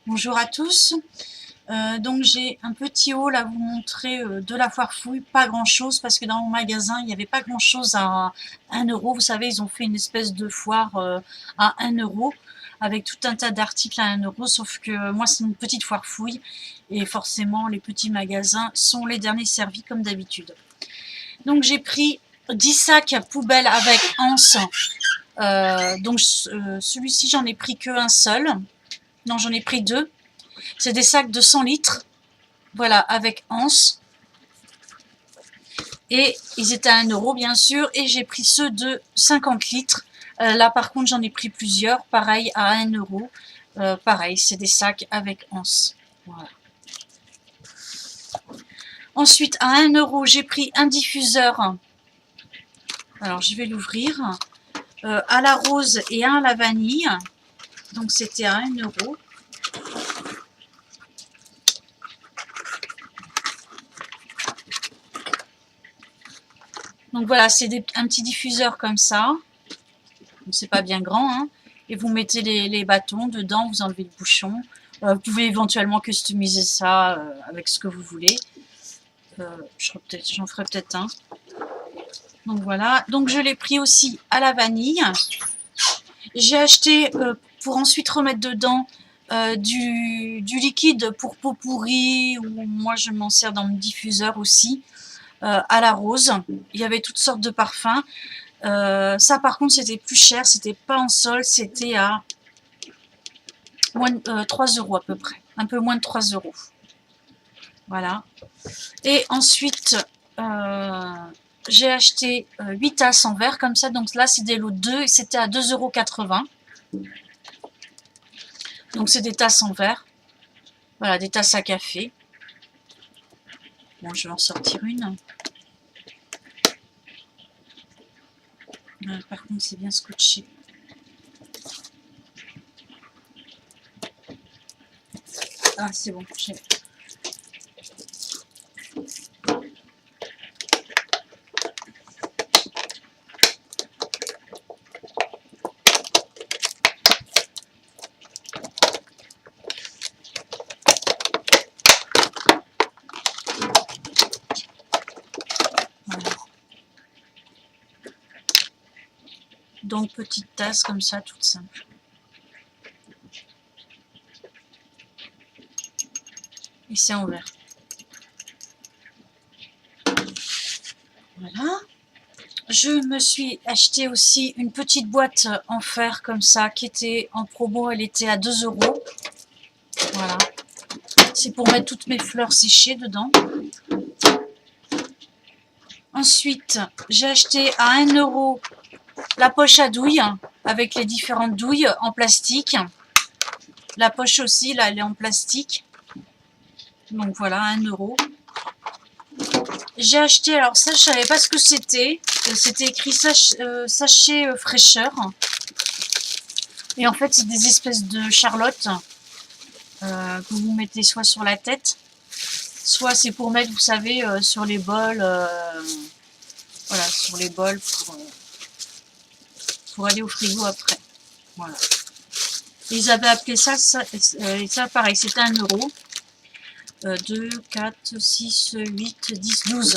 Bonjour à tous. Donc j'ai un petit haul à vous montrer de la foire fouille, pas grand chose parce que dans mon magasin il n'y avait pas grand chose à 1 euro. Vous savez, ils ont fait une espèce de foire à 1 euro avec tout un tas d'articles à 1 euro, sauf que moi c'est une petite foire fouille et forcément les petits magasins sont les derniers servis comme d'habitude. Donc j'ai pris 10 sacs à poubelle avec anse. Celui-ci j'en ai pris qu'un seul. Non, j'en ai pris 2. C'est des sacs de 100 litres, voilà, avec anse. Et ils étaient à 1 euro, bien sûr. Et j'ai pris ceux de 50 litres. Là, par contre, j'en ai pris plusieurs, pareil, à 1 euro. Pareil, c'est des sacs avec anse. Voilà. Ensuite, à 1 euro, j'ai pris un diffuseur. Alors, je vais l'ouvrir. À la rose et un à la vanille. Donc, c'était à 1 euro. Donc voilà, c'est un petit diffuseur comme ça. C'est pas bien grand, hein. Et vous mettez les bâtons dedans, vous enlevez le bouchon. Vous pouvez éventuellement customiser ça avec ce que vous voulez. J'en ferai peut-être un. Donc voilà. Donc je l'ai pris aussi à la vanille. J'ai acheté pour ensuite remettre dedans du liquide pour peau pourrie, ou moi je m'en sers dans mon diffuseur aussi, à la rose. Il y avait toutes sortes de parfums. Ça par contre c'était plus cher, c'était pas en solde, c'était à moins de 3 euros à peu près, un peu moins de 3 euros. Voilà. Et ensuite j'ai acheté 8 tasses en verre comme ça, donc là c'est des lots de 2 et c'était à 2,80 €. Donc c'est des tasses en verre, voilà, des tasses à café. Bon, je vais en sortir une. Par contre c'est bien scotché. Ah, c'est bon, j'ai... Voilà. Donc petite tasse comme ça, toute simple. Et c'est en verre. Voilà. Je me suis acheté aussi une petite boîte en fer comme ça qui était en promo, elle était à 2 €. Voilà. C'est pour mettre toutes mes fleurs séchées dedans. Ensuite, j'ai acheté à 1 euro la poche à douille avec les différentes douilles en plastique. La poche aussi, là, elle est en plastique. Donc voilà, 1 euro. J'ai acheté, alors ça, je savais pas ce que c'était. C'était écrit sachet fraîcheur. Et en fait, c'est des espèces de charlottes que vous mettez soit sur la tête, soit c'est pour mettre, vous savez, sur les bols. Voilà, sur les bols pour aller au frigo après. Voilà. Et ils avaient appelé ça pareil, c'était 1 euro. 2, 4, 6, 8, 10, 12.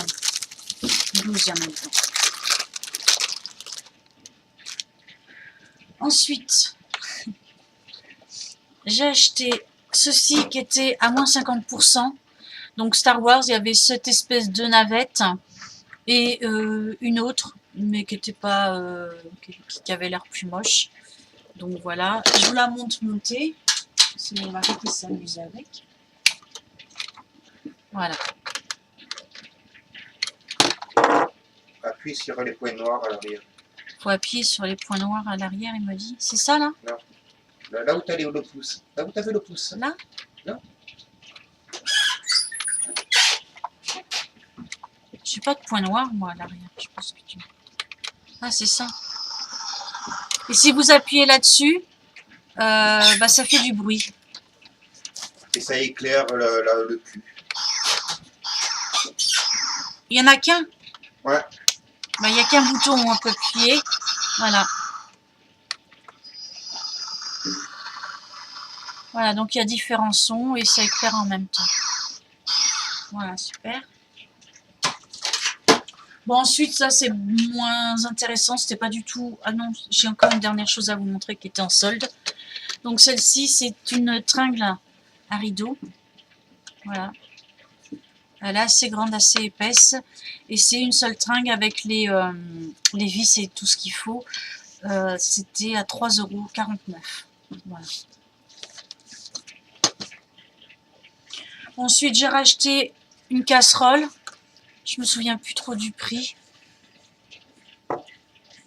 12, il y en a dedans. Ensuite, j'ai acheté ceci qui était à moins 50%. Donc Star Wars, il y avait cette espèce de navette et une autre, mais qui était pas, qui avait l'air plus moche. Donc voilà, je vous la montre montée. C'est mon mari qui s'amuse avec. Voilà. Appuie sur les points noirs à l'arrière. Faut appuyer sur les points noirs à l'arrière, il m'a dit. C'est ça là? Non. Là où tu as le pouce. Là où tu avais le pouce. Là? Non. J'ai pas de point noir moi à l'arrière. Je pense que tu... Ah, c'est ça. Et si vous appuyez là-dessus, bah, ça fait du bruit. Et ça éclaire le cul. Il y en a qu'un? Ouais. Bah, il n'y a qu'un bouton où on peut appuyer. Voilà. Voilà, donc il y a différents sons et ça éclaire en même temps. Voilà, super. Bon, ensuite, ça c'est moins intéressant, c'était pas du tout... Ah non, j'ai encore une dernière chose à vous montrer qui était en solde. Donc celle-ci, c'est une tringle à rideau. Voilà. Elle est assez grande, assez épaisse. Et c'est une seule tringle avec les vis et tout ce qu'il faut. C'était à 3,49 €. Voilà. Ensuite, j'ai racheté une casserole. Je me souviens plus trop du prix.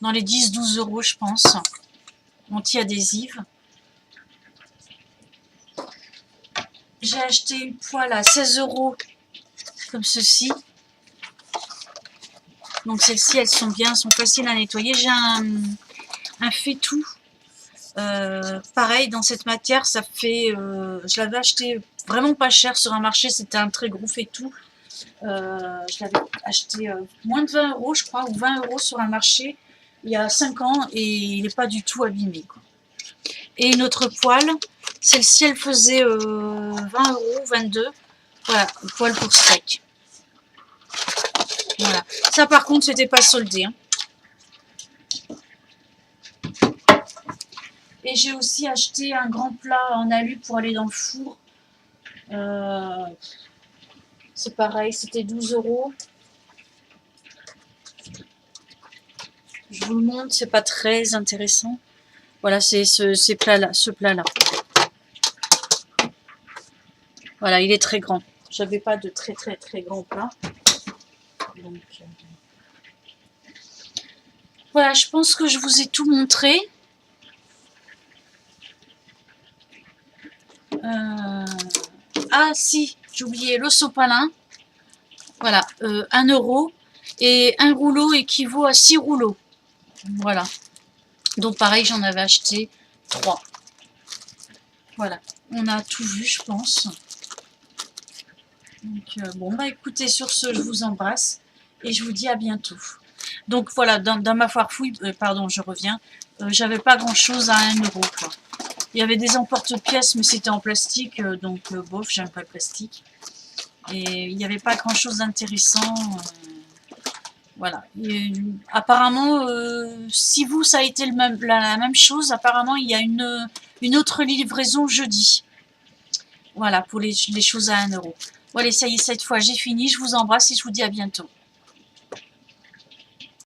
Dans les 10-12 € je pense. Anti-adhésive. J'ai acheté une poêle à 16 € comme ceci. Donc celles-ci, elles sont bien, elles sont faciles à nettoyer. J'ai un faitout. Pareil, dans cette matière, ça fait... je l'avais acheté vraiment pas cher sur un marché. C'était un très gros faitout. Je l'avais acheté moins de 20 € je crois, ou 20 € sur un marché il y a 5 ans et il n'est pas du tout abîmé, quoi. Et une autre poêle, celle-ci elle faisait 20 €, 22 €. Voilà, poêle pour steak. Voilà. Ça par contre c'était pas soldé, hein. Et j'ai aussi acheté un grand plat en alu pour aller dans le four. C'est pareil, c'était 12 €. Je vous le montre, c'est pas très intéressant. Voilà, c'est ce plat-là. Voilà, il est très grand. J'avais pas de très grand plat. Donc, voilà, je pense que je vous ai tout montré. Ah si, j'ai oublié le sopalin. Voilà, 1 € et un rouleau équivaut à 6 rouleaux. Voilà. Donc pareil, j'en avais acheté 3. Voilà, on a tout vu, je pense. Donc bon, bah écoutez, sur ce, je vous embrasse et je vous dis à bientôt. Donc voilà, dans ma foire fouille, pardon, je reviens, j'avais pas grand chose à 1 €, quoi. Il y avait des emporte-pièces, mais c'était en plastique, donc bof, j'aime pas le plastique. Et il n'y avait pas grand chose d'intéressant. Voilà. Et, apparemment, si vous, ça a été la même chose, apparemment, il y a une autre livraison jeudi. Voilà, pour les choses à 1 €. Bon, allez, ça y est, cette fois, j'ai fini. Je vous embrasse et je vous dis à bientôt.